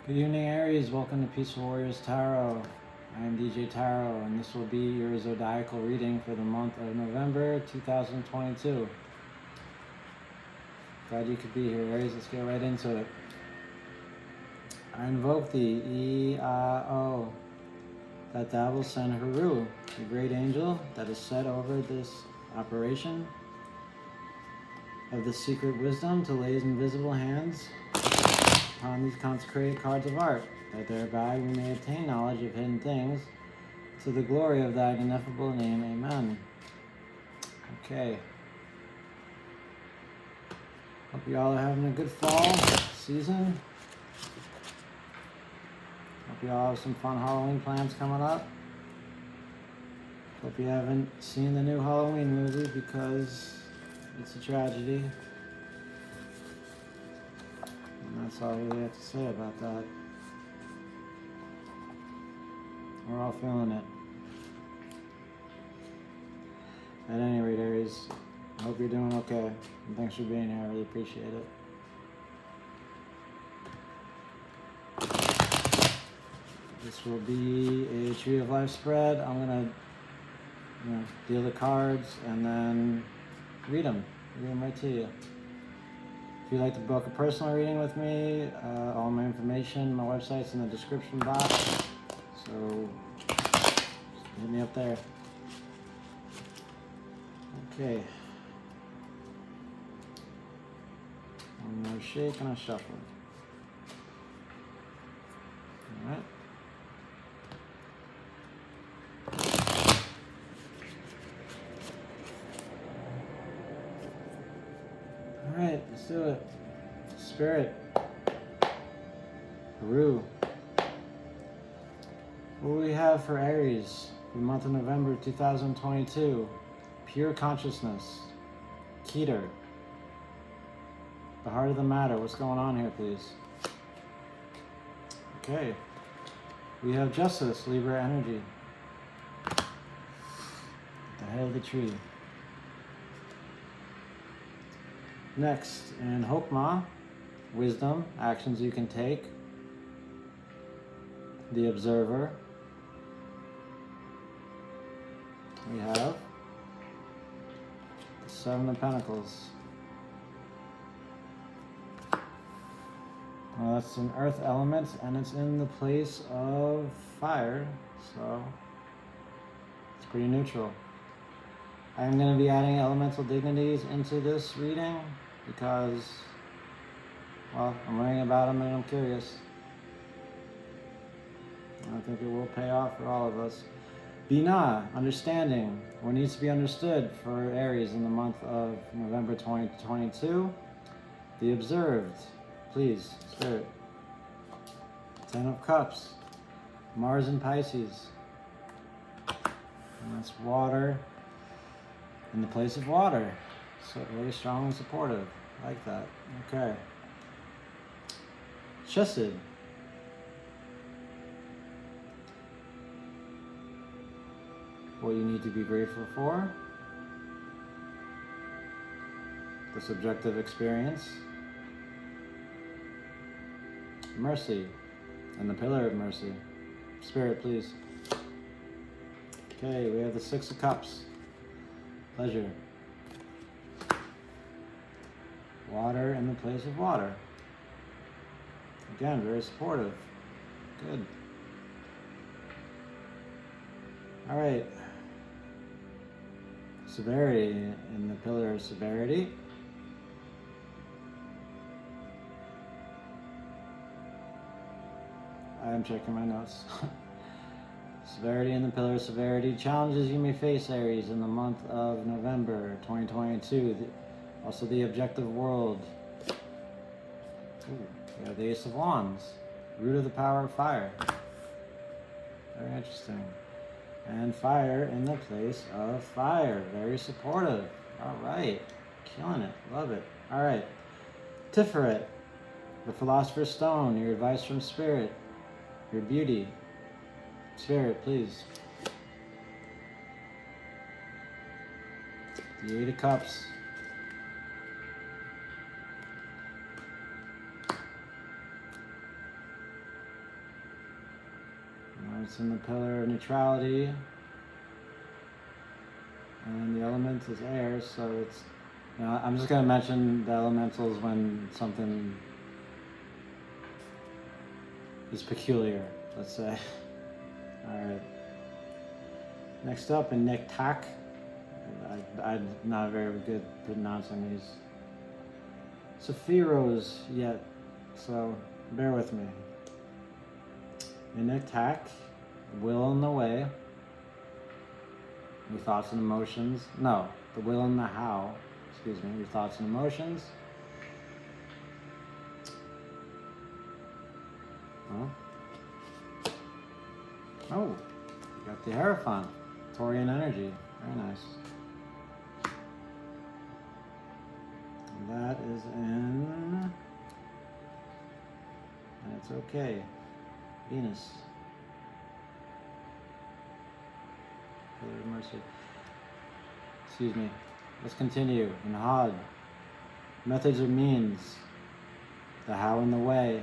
Good evening, Aries. Welcome to Peaceful Warriors Tarot. I am DJ Tarot, and this will be your zodiacal reading for the month of November 2022. Glad you could be here, Aries. Let's get right into it. I invoke the E-A-O, that thou will send Haru, the great angel that is set over this operation of the secret wisdom, to lay his invisible hands upon these consecrated cards of art, that thereby we may obtain knowledge of hidden things, to the glory of thy ineffable name. Amen. Okay. Hope you all are having a good fall season. Hope you all have some fun Halloween plans coming up. Hope you haven't seen the new Halloween movie because it's a tragedy. And that's all I really have to say about that. We're all feeling it. At any rate, Aries, I hope you're doing okay. And thanks for being here. I really appreciate it. This will be a Tree of Life spread. I'm going to deal the cards and then read them right to you. If you'd like to book a personal reading with me, all my information, my website's in the description box. So just hit me up there. Okay. One more shake and a shuffle. Alright. Alright, let's do it. Spirit. Haru. What do we have for Aries for the month of November 2022? Pure consciousness. Keter. The heart of the matter. What's going on here, please? Okay. We have Justice, Libra energy. At the head of the tree. Next, in Hokmah, wisdom, actions you can take. The Observer. We have the Seven of Pentacles. Well, that's an earth element, and it's in the place of fire, so it's pretty neutral. I'm going to be adding elemental dignities into this reading because, well, I'm learning about them and I'm curious. I think it will pay off for all of us. Binah, understanding, what needs to be understood for Aries in the month of November 2022. The observed, please, Spirit. Ten of Cups, Mars and Pisces. And that's water in the place of water. So very strong and supportive. I like that. Okay. Chesed. What you need to be grateful for. The subjective experience. Mercy. And the pillar of mercy. Spirit, please. Okay, we have the Six of Cups. Pleasure. Water in the place of water. Again, very supportive. Good. All right. Severity in the pillar of severity. I am checking my notes. Severity in the pillar of severity. Challenges you may face, Aries, in the month of November 2022. Also the objective world. Ooh, we have the Ace of Wands. Root of the power of fire. Very interesting. And fire in the place of fire. Very supportive. All right. Killing it. Love it. All right. Tiferet. The Philosopher's Stone. Your advice from Spirit. Your beauty. Spirit, please. The Eight of Cups. It's in the pillar of neutrality. And the element is air, so it's, you know, I'm just going to mention the elementals when something is peculiar, let's say. Alright. Next up, in Nektak. I'm not very good pronouncing these Sephiros yet, so bear with me. In Nektak, will in the way. Your thoughts and emotions. No, the will and the how. Excuse me, your thoughts and emotions. Oh, you got the Hierophant. Taurian energy. Very nice. And that is in... And it's okay. Venus. Pillar of Mercy. Excuse me. Let's continue. In Hod. Methods or means. The how and the way.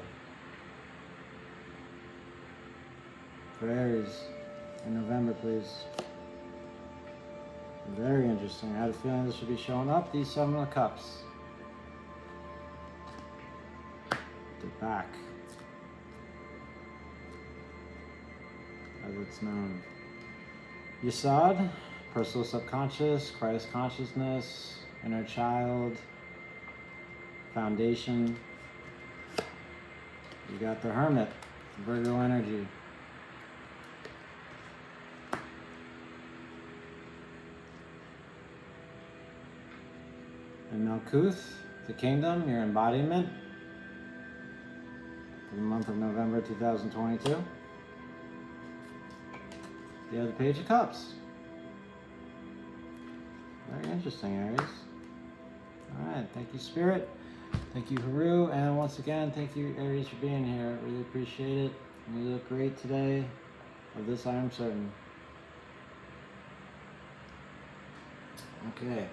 For Aries. In November, please. Very interesting. I had a feeling this should be showing up. These 7 of Cups. The back. As it's known. Yesod, personal subconscious, Christ consciousness, inner child, foundation. You got the Hermit, Virgo energy. And Malkuth, the kingdom, your embodiment, for the month of November 2022. You have the Page of Cups. Very interesting, Aries. Alright, thank you, Spirit. Thank you, Haru. And once again, thank you, Aries, for being here. Really appreciate it. You look great today. Of this I am certain. Okay.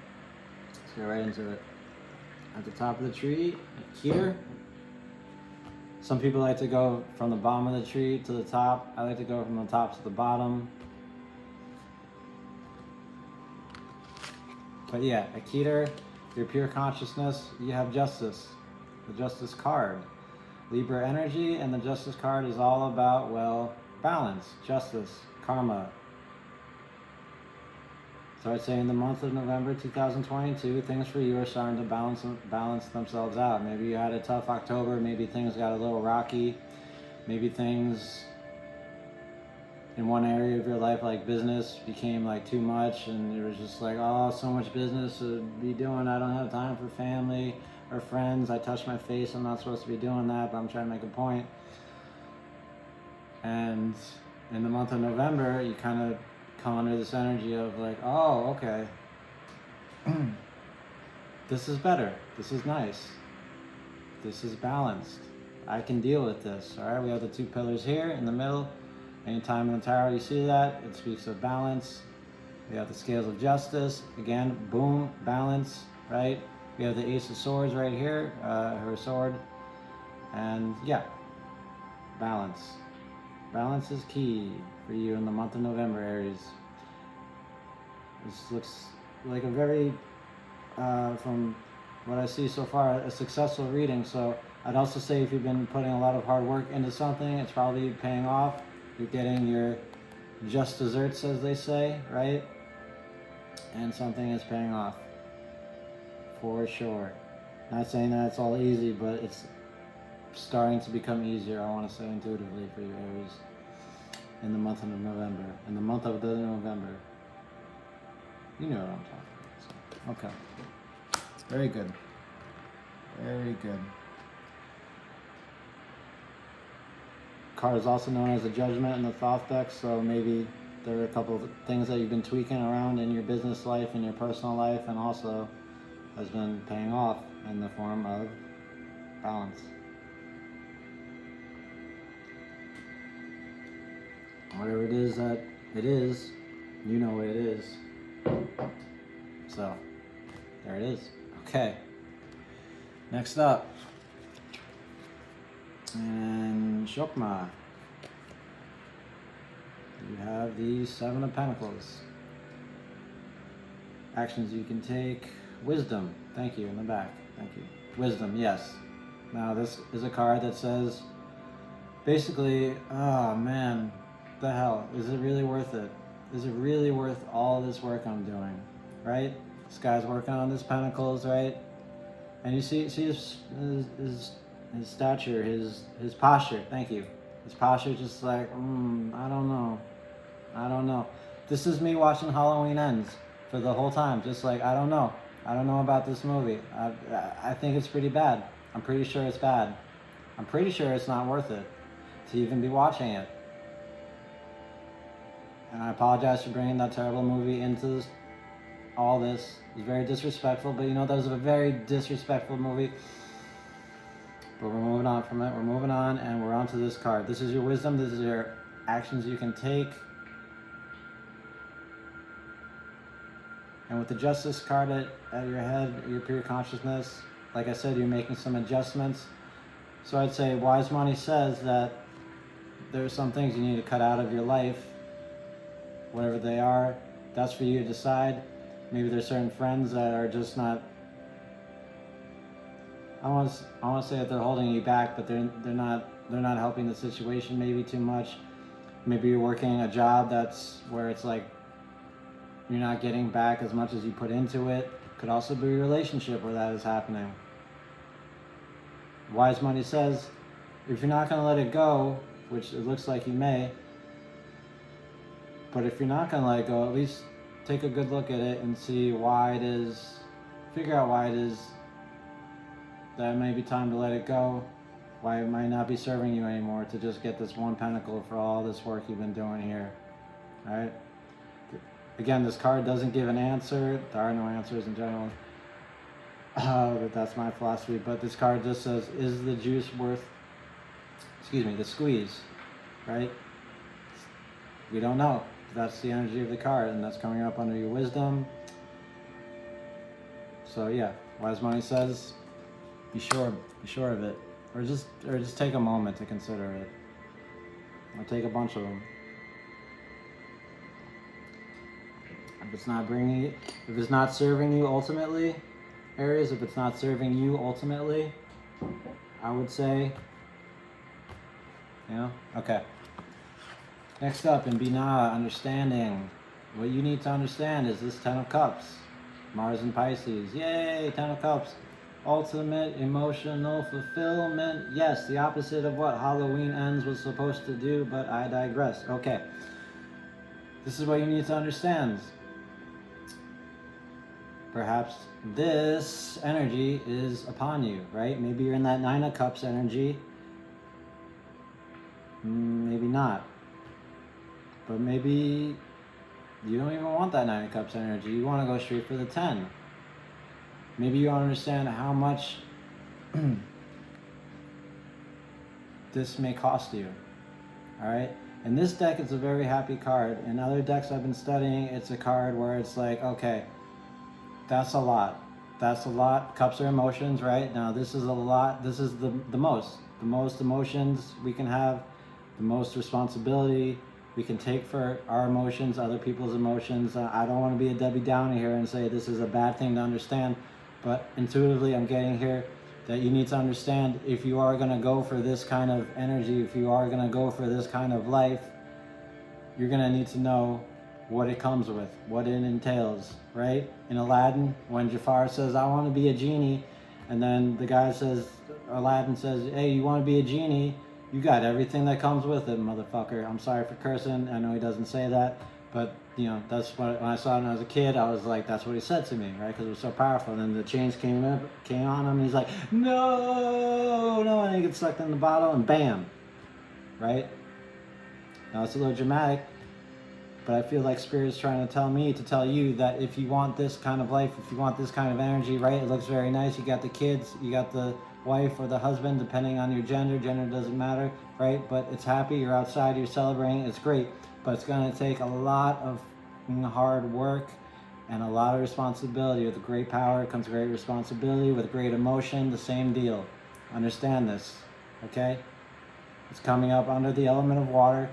Let's get right into it. At the top of the tree, here. Some people like to go from the bottom of the tree to the top. I like to go from the top to the bottom. But yeah, Keter, your pure consciousness, you have Justice, the Justice card. Libra energy, and the Justice card is all about, well, balance, justice, karma. So I'd say in the month of November 2022, things for you are starting to balance themselves out. Maybe you had a tough October, maybe things got a little rocky, maybe things in one area of your life, like business, became like too much, and it was just like, oh, so much business to be doing, I don't have time for family or friends. I touched my face, I'm not supposed to be doing that, but I'm trying to make a point. And in the month of November, you kind of come under this energy of like, oh, okay, this is better, this is nice, this is balanced, I can deal with this. All right, we have the 2 pillars here in the middle. Anytime in the tarot you see that, it speaks of balance. We have the scales of justice. Again, boom, balance, right? We have the Ace of Swords right here, her sword. And yeah, balance. Balance is key for you in the month of November, Aries. This looks like a very, from what I see so far, a successful reading. So I'd also say if you've been putting a lot of hard work into something, it's probably paying off. You're getting your just desserts, as they say, right? And something is paying off, for sure. Not saying that it's all easy, but it's starting to become easier, I want to say intuitively, for you, Aries, in the month of November. In the month of the November. You know what I'm talking about. So. Okay. Very good. Very good. Card is also known as the Judgment in the Thoth deck, so maybe there are a couple of things that you've been tweaking around in your business life, in your personal life, and also has been paying off in the form of balance. Whatever it is that it is, you know what it is. So, there it is. Okay. Next up. And Shokma. you have the Seven of Pentacles. Actions you can take. Wisdom. Thank you, in the back. Thank you. Wisdom, yes. Now this is a card that says, basically, oh man, the hell, is it really worth it? Is it really worth all this work I'm doing, right? This guy's working on his pentacles, right? And you see his stature, his posture. Thank you. His posture is just like, I don't know. This is me watching Halloween Ends for the whole time. Just like, I don't know about this movie. I think it's pretty bad. I'm pretty sure it's bad. I'm pretty sure it's not worth it to even be watching it. And I apologize for bringing that terrible movie into all this. It was very disrespectful, but you know, that was a very disrespectful movie. But we're moving on from it. We're moving on, and we're on to this card. This is your wisdom. This is your actions you can take. And with the Justice card at your head, your pure consciousness, like I said, you're making some adjustments. So I'd say Wise Money says that there are some things you need to cut out of your life, whatever they are. That's for you to decide. Maybe there's certain friends that are just not, I want to say that they're holding you back, but they're not helping the situation maybe too much. Maybe you're working a job that's where it's like you're not getting back as much as you put into it. Could also be a relationship where that is happening. Wise Money says, if you're not going to let it go, which it looks like you may, but if you're not going to let it go, at least take a good look at it and see why it is, figure out why it is that it may be time to let it go, why it might not be serving you anymore to just get this one pentacle for all this work you've been doing here, right? Again, this card doesn't give an answer. There are no answers in general. But that's my philosophy. But this card just says, is the juice worth, the squeeze, right? We don't know. That's the energy of the card, and that's coming up under your wisdom. So yeah, Wise Money says, be sure of it. Or just take a moment to consider it. Or take a bunch of them. If it's not serving you ultimately, Aries, if it's not serving you ultimately, I would say, okay. Next up in Binah, understanding. What you need to understand is this Ten of Cups. Mars and Pisces. Yay, Ten of Cups. Ultimate emotional fulfillment. Yes, the opposite of what Halloween Ends was supposed to do, but I digress. Okay. This is what you need to understand. Perhaps this energy is upon you, right? Maybe you're in that Nine of Cups energy. Maybe not. But maybe you don't even want that Nine of Cups energy. You want to go straight for the 10. Maybe you don't understand how much this may cost you. All right? And this deck is a very happy card. In other decks I've been studying, it's a card where it's like, okay, that's a lot. That's a lot. Cups are emotions, right? Now this is a lot. This is the most. The most emotions we can have, the most responsibility we can take for our emotions, other people's emotions. I don't want to be a Debbie Downer here and say this is a bad thing to understand, but intuitively I'm getting here that you need to understand, if you are going to go for this kind of energy, if you are going to go for this kind of life, you're going to need to know what it comes with, what it entails, right? In Aladdin, when Jafar says, I want to be a genie, and then the guy says, Aladdin says, hey, you want to be a genie? You got everything that comes with it, motherfucker. I'm sorry for cursing. I know he doesn't say that, but that's what, when I saw it when I was a kid, I was like, that's what he said to me, right? Because it was so powerful. And then the chains came on him, and he's like, no, and he gets sucked in the bottle, and bam, right? Now it's a little dramatic, but I feel like Spirit's trying to tell me to tell you that if you want this kind of life, if you want this kind of energy, right? It looks very nice. You got the kids, you got the wife or the husband, depending on your gender. Gender doesn't matter, right? But it's happy. You're outside. You're celebrating. It's great. But it's going to take a lot of hard work and a lot of responsibility. With great power comes great responsibility. With great emotion, the same deal. Understand this, okay? It's coming up under the element of water.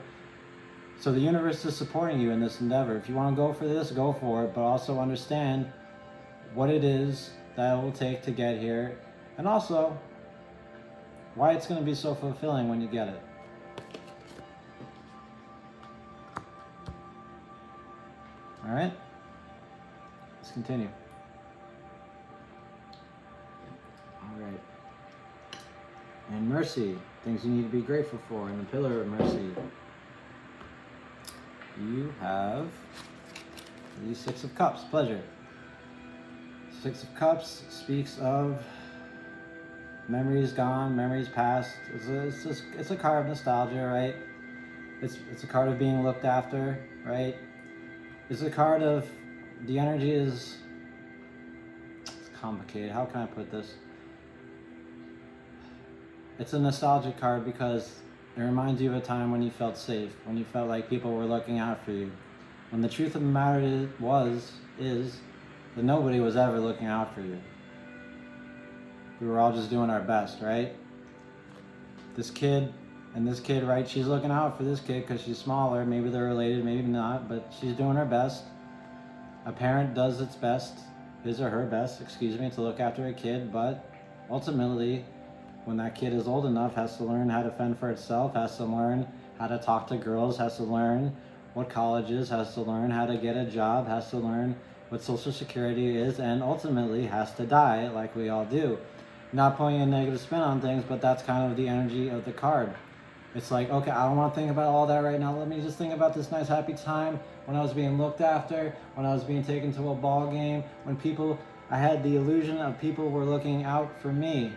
So the universe is supporting you in this endeavor. If you want to go for this, go for it, but also understand what it is that it will take to get here, and also why it's going to be so fulfilling when you get it. All right, let's continue. All right. And mercy, things you need to be grateful for in the pillar of mercy. You have the Six of Cups, pleasure. Six of Cups speaks of memories gone, memories past. It's a card of nostalgia, right? It's a card of being looked after, right? It's a card of the energy is, it's complicated. How can I put this? It's a nostalgic card because it reminds you of a time when you felt safe, when you felt like people were looking out for you. When the truth of the matter is that nobody was ever looking out for you. We were all just doing our best, right? This kid, right? She's looking out for this kid because she's smaller. Maybe they're related, maybe not, but she's doing her best. A parent does its best, his or her best, to look after a kid, but ultimately, when that kid is old enough, has to learn how to fend for itself, has to learn how to talk to girls, has to learn what college is, has to learn how to get a job, has to learn what Social Security is, and ultimately has to die like we all do. Not putting a negative spin on things, but that's kind of the energy of the card. It's like, okay, I don't want to think about all that right now. Let me just think about this nice happy time when I was being looked after, when I was being taken to a ball game, when I had the illusion of people were looking out for me,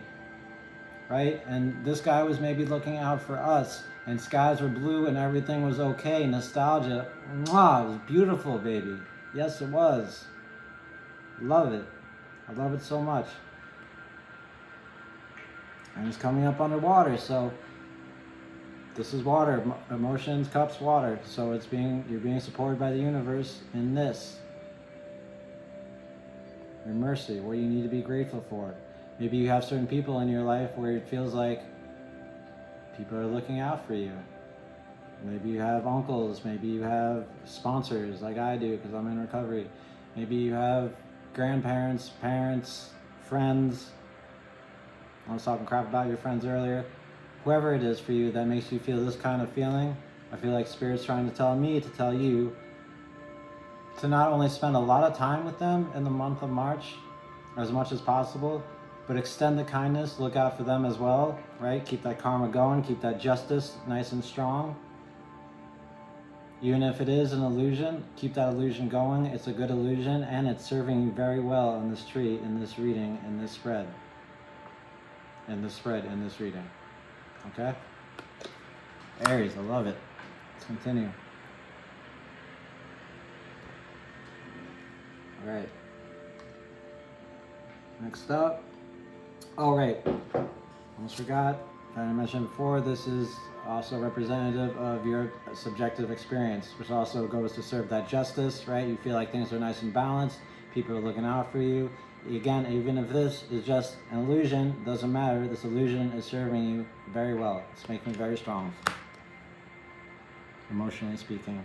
right? And this guy was maybe looking out for us, and skies were blue and everything was okay. Nostalgia, mwah, it was beautiful, baby. Yes, it was. Love it. I love it so much. And it's coming up underwater, so this is water, emotions, cups, water. So you're being supported by the universe in this. Your mercy, what you need to be grateful for. Maybe you have certain people in your life where it feels like people are looking out for you. Maybe you have uncles, maybe you have sponsors like I do because I'm in recovery. Maybe you have grandparents, parents, friends. I was talking crap about your friends earlier. Whoever it is for you that makes you feel this kind of feeling, I feel like Spirit's trying to tell me to tell you to not only spend a lot of time with them in the month of March, as much as possible, but extend the kindness, look out for them as well, right? Keep that karma going, keep that justice nice and strong. Even if it is an illusion, keep that illusion going. It's a good illusion, and it's serving you very well in this tree, in this reading, in this spread. In this reading. Okay? Aries, I love it. Let's continue. All right. Next up. All right. Almost forgot. I mentioned before, this is also representative of your subjective experience, which also goes to serve that justice, right? You feel like things are nice and balanced. People are looking out for you. Again, even if this is just an illusion, doesn't matter. This illusion is serving you very well. It's making you very strong, emotionally speaking.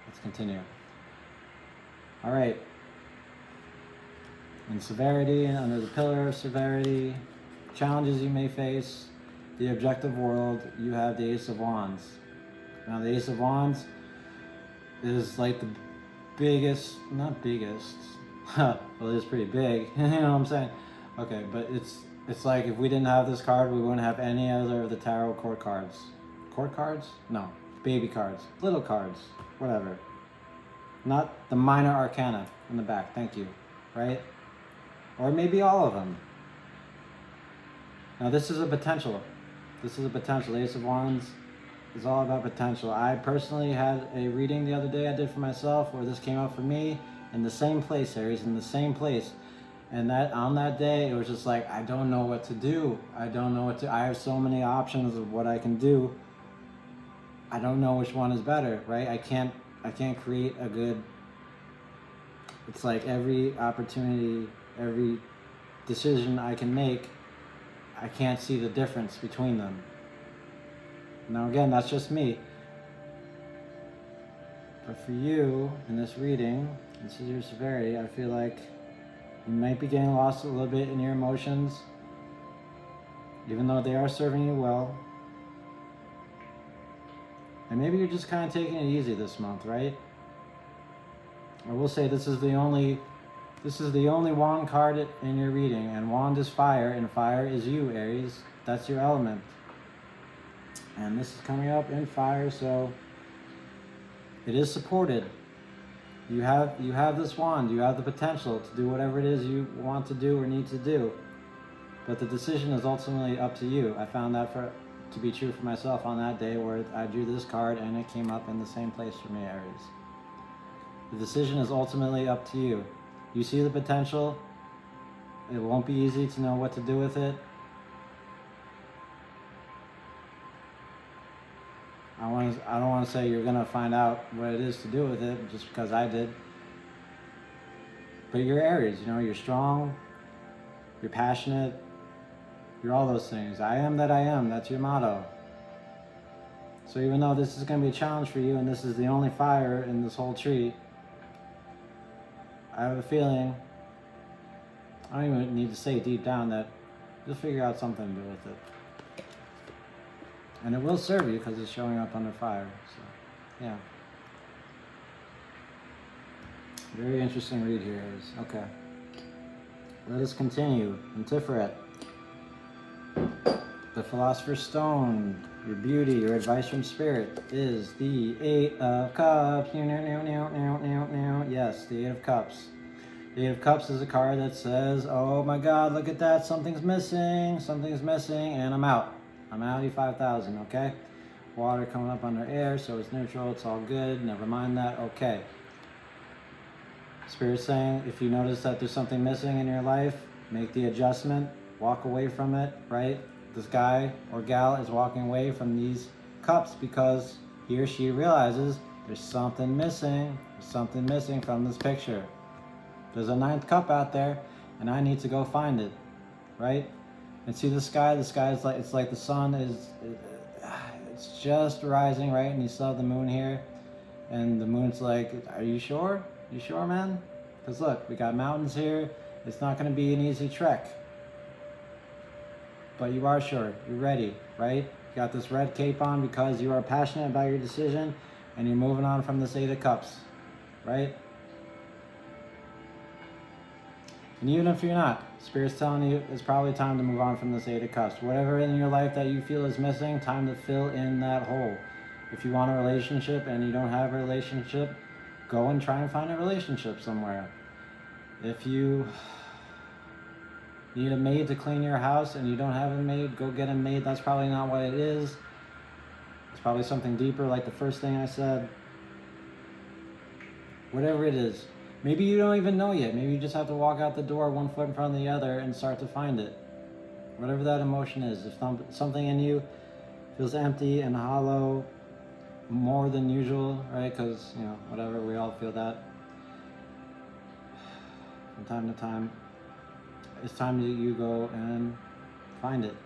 Let's continue. All right. In severity, and under the pillar of severity, challenges you may face, the objective world, you have the Ace of Wands. Now, the Ace of Wands is like the biggest, not biggest, well, it is pretty big, you know what I'm saying? Okay, but it's like if we didn't have this card, we wouldn't have any other of the tarot court cards. Court cards? No, baby cards, little cards, whatever. Not the minor arcana in the back, thank you, right? Or maybe all of them. Now, this is a potential. This is a potential. Ace of Wands is all about potential. I personally had a reading the other day I did for myself where this came out for me in the same place, Aries, in the same place. And that on that day, it was just like, I don't know what to do. I have so many options of what I can do. I don't know which one is better, right? I can't create a good, it's like every opportunity, every decision I can make, I can't see the difference between them. Now again, that's just me. But for you, in this reading, this is your severity, I feel like you might be getting lost a little bit in your emotions, even though they are serving you well. And maybe you're just kind of taking it easy this month, right? I will say this is the only wand card in your reading, and wand is fire, and fire is you, Aries. That's your element. And this is coming up in fire, so it is supported. You have this wand. You have the potential to do whatever it is you want to do or need to do. But the decision is ultimately up to you. I found that to be true for myself on that day where I drew this card and it came up in the same place for me, Aries. The decision is ultimately up to you. You see the potential. It won't be easy to know what to do with it. I don't want to say you're going to find out what it is to do with it just because I did. But you're Aries, you're strong, you're passionate, you're all those things. I am that I am, that's your motto. So even though this is going to be a challenge for you and this is the only fire in this whole tree, I have a feeling, I don't even need to say deep down that you'll figure out something to do with it. And it will serve you because it's showing up under fire. So, yeah. Very interesting read here, Aries. Okay. Let us continue. In Tiferet. The Philosopher's Stone. Your beauty, your advice from Spirit is the 8 of Cups. Yes, the 8 of Cups. The 8 of Cups is a card that says, oh my God, look at that. Something's missing, and I'm out. I'm out 5,000, okay? Water coming up under air, so it's neutral, it's all good. Never mind that, okay. Spirit's saying, if you notice that there's something missing in your life, make the adjustment, walk away from it, right? This guy or gal is walking away from these cups because he or she realizes there's something missing from this picture. There's a 9th cup out there, and I need to go find it, right? And see the sky is like, it's like the sun it's just rising, right? And you still have the moon here, and the moon's like, are you sure? You sure, man? Because look, we got mountains here. It's not going to be an easy trek. But you are sure. You're ready, right? You got this red cape on because you are passionate about your decision, and you're moving on from this 8 of Cups, right? And even if you're not, Spirit's telling you it's probably time to move on from this 8 of Cups. Whatever in your life that you feel is missing, time to fill in that hole. If you want a relationship and you don't have a relationship, go and try and find a relationship somewhere. If you need a maid to clean your house and you don't have a maid, go get a maid. That's probably not what it is. It's probably something deeper, like the first thing I said. Whatever it is. Maybe you don't even know yet. Maybe you just have to walk out the door 1 foot in front of the other and start to find it. Whatever that emotion is. If something in you feels empty and hollow more than usual, right? Because, whatever, we all feel that from time to time. It's time that you go and find it.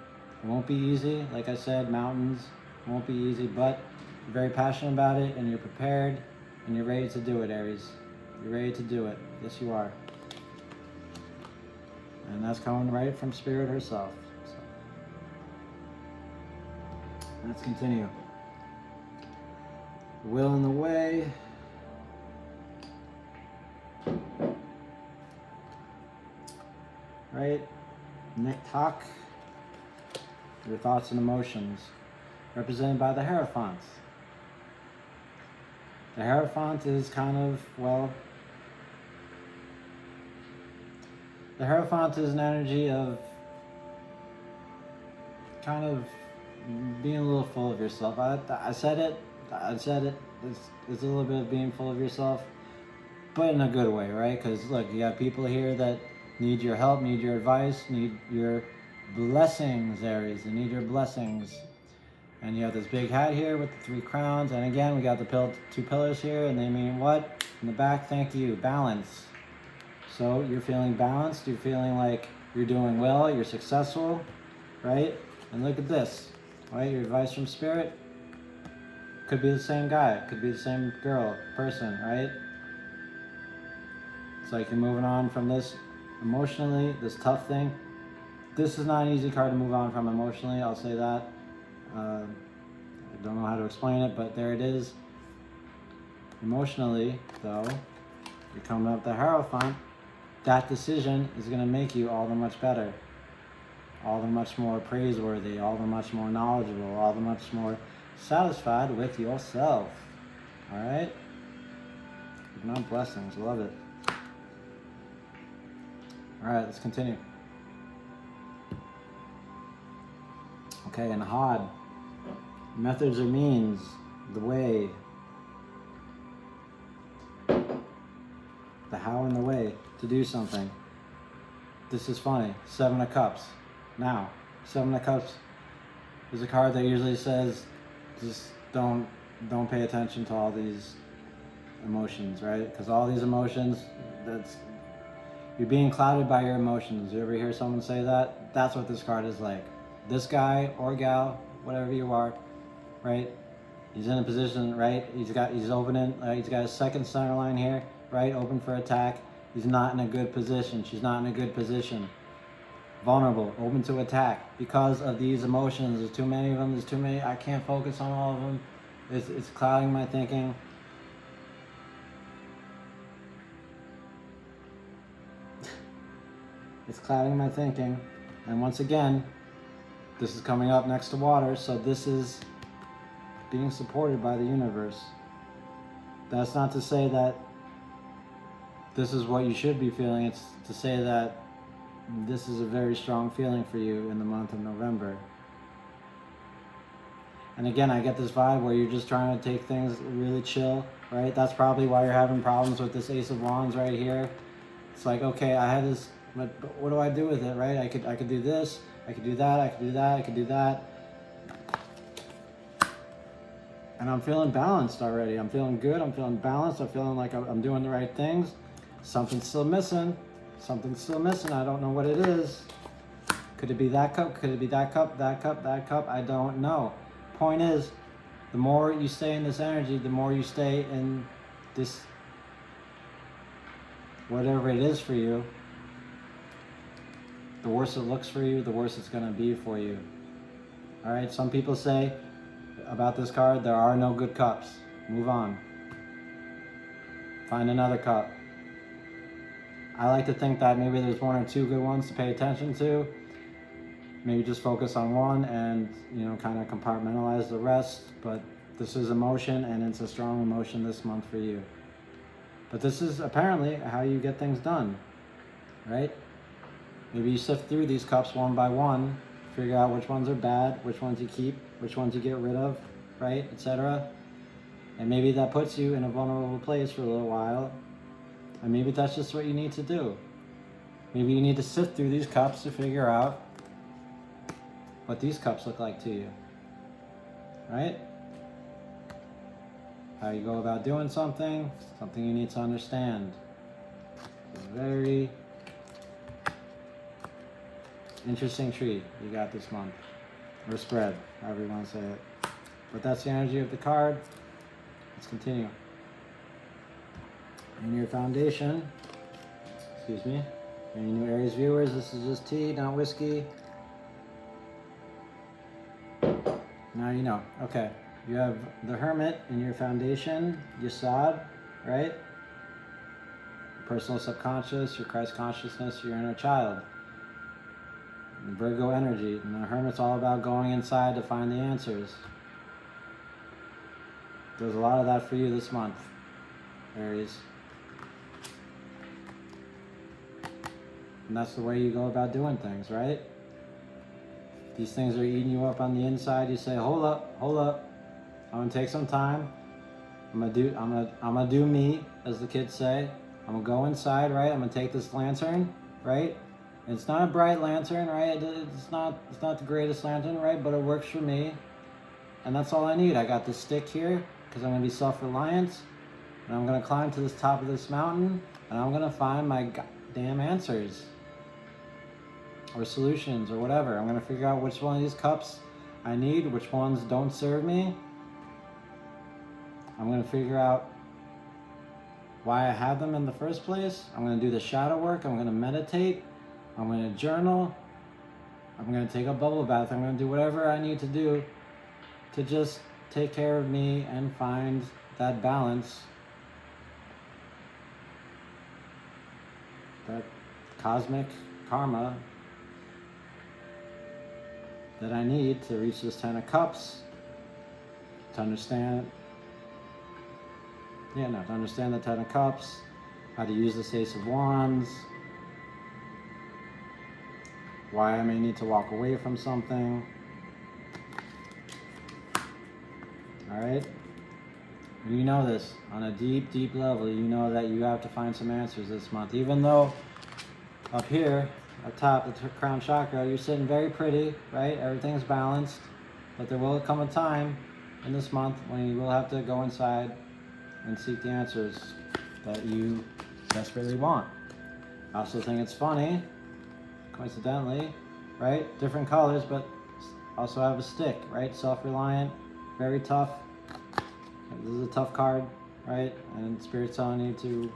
It won't be easy. Like I said, mountains won't be easy, but you're very passionate about it and you're prepared and you're ready to do it, Aries. You're ready to do it. Yes, you are. And that's coming right from Spirit herself. So, let's continue. Will in the way. Right? Nektak. Your thoughts and emotions. Represented by the Hierophant. The Hierophant is kind of, the Hierophant is an energy of kind of being a little full of yourself. I said it. It's a little bit of being full of yourself, but in a good way, right? Because look, you got people here that need your help, need your advice, need your blessings, Aries. They need your blessings. And you have this big hat here with the 3 crowns. And again, we got the 2 pillars here, and they mean what? In the back, thank you, balance. So you're feeling balanced. You're feeling like you're doing well. You're successful, right? And look at this, right? Your advice from Spirit. Could be the same guy, could be the same girl, person, right? It's like you're moving on from this emotionally, this tough thing. This is not an easy card to move on from emotionally, I'll say that. I don't know how to explain it, but there it is. Emotionally, though, you're coming up the Hierophant. That decision is going to make you all the much better, all the much more praiseworthy, all the much more knowledgeable, all the much more satisfied with yourself. All right? Not blessings. Love it. All right, let's continue. Okay, and Had. Methods or means, the way. The how and the way to do something. This is funny. 7 of Cups. Now, 7 of Cups is a card that usually says, just don't pay attention to all these emotions, right? Because all these emotions, you're being clouded by your emotions. You ever hear someone say that? That's what this card is like. This guy or gal, whatever you are, right? He's in a position, right? He's opening, he's got his second center line here, right? Open for attack. He's not in a good position. She's not in a good position. Vulnerable, open to attack because of these emotions. There's too many of them. There's too many. I can't focus on all of them. It's clouding my thinking. It's clouding my thinking. And once again, this is coming up next to water, so this is being supported by the universe. That's not to say that this is what you should be feeling. It's to say that this is a very strong feeling for you in the month of November. And again, I get this vibe where you're just trying to take things really chill, right? That's probably why you're having problems with this Ace of Wands right here. It's like, okay, I had this, but what do I do with it, right? I could do this, I could do that, I could do that, I could do that. And I'm feeling balanced already. I'm feeling good, I'm feeling balanced, I'm feeling like I'm doing the right things. Something's still missing. Something's still missing. I don't know what it is. Could it be that cup? Could it be that cup, that cup, that cup? I don't know. Point is, the more you stay in this energy, the more you stay in this, whatever it is for you, the worse it looks for you, the worse it's going to be for you. All right, some people say about this card, there are no good cups. Move on. Find another cup. I like to think that maybe there's 1 or 2 good ones to pay attention to. Maybe just focus on one and, kind of compartmentalize the rest. But this is emotion, and it's a strong emotion this month for you. But this is apparently how you get things done, right? Maybe you sift through these cups one by one, figure out which ones are bad, which ones you keep, which ones you get rid of, right, etc. And maybe that puts you in a vulnerable place for a little while. And maybe that's just what you need to do. Maybe you need to sift through these cups to figure out what these cups look like to you. Right? How you go about doing something you need to understand. It's a very interesting treat you got this month. Or spread, however you want to say it. But that's the energy of the card. Let's continue. In your foundation, excuse me, any new Aries viewers, this is just tea, not whiskey. Now you know. Okay, you have the Hermit in your foundation, Yesod, right? Personal subconscious, your Christ consciousness, your inner child. And Virgo energy, and the Hermit's all about going inside to find the answers. There's a lot of that for you this month, Aries. And that's the way you go about doing things, right? These things are eating you up on the inside. You say, hold up. I'm gonna take some time. I'm gonna do me, as the kids say. I'm gonna go inside, right? I'm gonna take this lantern, right? And it's not a bright lantern, right? It's not the greatest lantern, right? But it works for me. And that's all I need. I got this stick here, because I'm gonna be self-reliant. And I'm gonna climb to the top of this mountain, and I'm gonna find my goddamn answers. Or solutions, or whatever. I'm gonna figure out which one of these cups I need, which ones don't serve me. I'm going to figure out why I have them in the first place. I'm going to do the shadow work. I'm going to meditate. I'm going to journal. I'm going to take a bubble bath. I'm going to do whatever I need to do to just take care of me and find that balance, that cosmic karma that I need to reach this 10 of Cups, to understand the 10 of Cups, how to use this Ace of Wands, why I may need to walk away from something. All right? You know this on a deep, deep level. You know that you have to find some answers this month. Even though up here, up top, the crown chakra, you're sitting very pretty, right? Everything's balanced. But there will come a time in this month when you will have to go inside and seek the answers that you desperately want. I also think it's funny, coincidentally, right? Different colors, but also have a stick, right? Self-reliant, very tough. This is a tough card, right? And Spirit's telling you to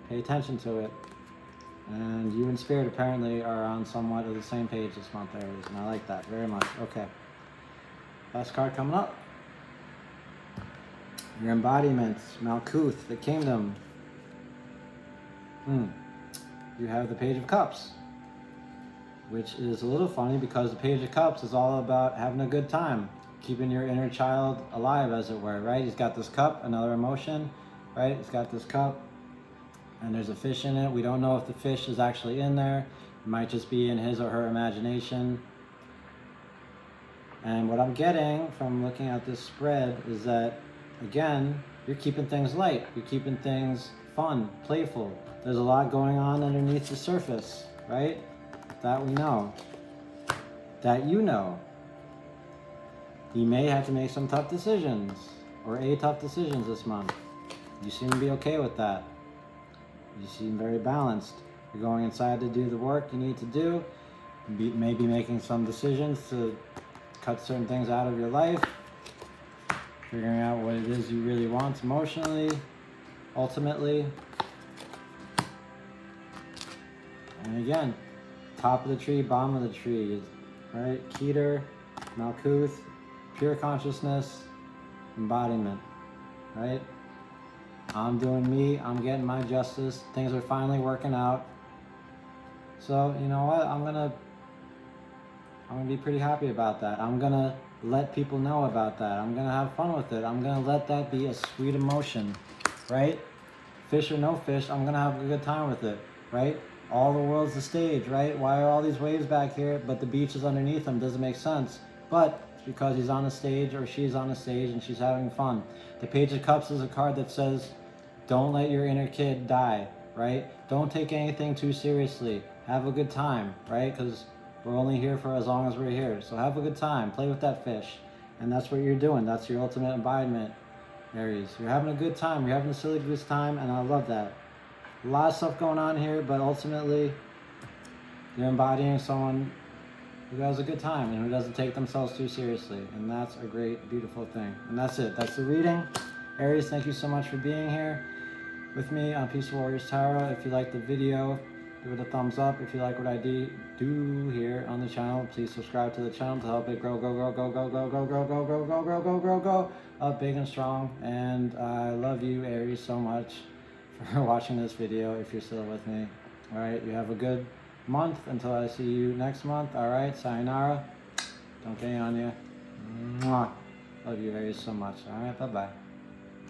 pay attention to it. And you and Spirit apparently are on somewhat of the same page this month, Aries, and I like that very much. Okay. Last card coming up. Your embodiments, Malkuth, the kingdom. You have the Page of Cups, which is a little funny because the Page of Cups is all about having a good time, keeping your inner child alive, as it were, right? He's got this cup, another emotion, right? He's got this cup, and there's a fish in it. We don't know if the fish is actually in there. It might just be in his or her imagination. And what I'm getting from looking at this spread is that, again, you're keeping things light. You're keeping things fun, playful. There's a lot going on underneath the surface, right? That we know. That you know. You may have to make some tough decisions, or tough decisions this month. You seem to be okay with that. You seem very balanced. You're going inside to do the work you need to do. Maybe making some decisions to cut certain things out of your life. Figuring out what it is you really want emotionally, ultimately. And again, top of the tree, bottom of the tree, right? Keter, Malkuth, pure consciousness, embodiment, right? I'm doing me, I'm getting my justice, things are finally working out. So, you know what, I'm gonna be pretty happy about that. I'm gonna let people know about that. I'm gonna have fun with it. I'm gonna let that be a sweet emotion, right? Fish or no fish, I'm gonna have a good time with it, right? All the world's the stage, right? Why are all these waves back here, but the beach is underneath them? Doesn't make sense. But it's because he's on a stage or she's on a stage and she's having fun. The Page of Cups is a card that says, don't let your inner kid die, right? Don't take anything too seriously. Have a good time, right? Because we're only here for as long as we're here. So have a good time. Play with that fish. And that's what you're doing. That's your ultimate embodiment, Aries. You're having a good time. You're having a silly goose time, and I love that. A lot of stuff going on here, but ultimately, you're embodying someone who has a good time and who doesn't take themselves too seriously. And that's a great, beautiful thing. And that's it. That's the reading. Aries, thank you so much for being here with me on Peaceful Warriors Tarot. If you liked the video, give it a thumbs up. If you like what I do here on the channel, please subscribe to the channel to help it grow, go up big and strong. And I love you, Aries, so much for watching this video if you're still with me. All right, you have a good month until I see you next month. All right, sayonara. Don't get on you. Mwah. Love you, Aries, so much. All right, bye-bye.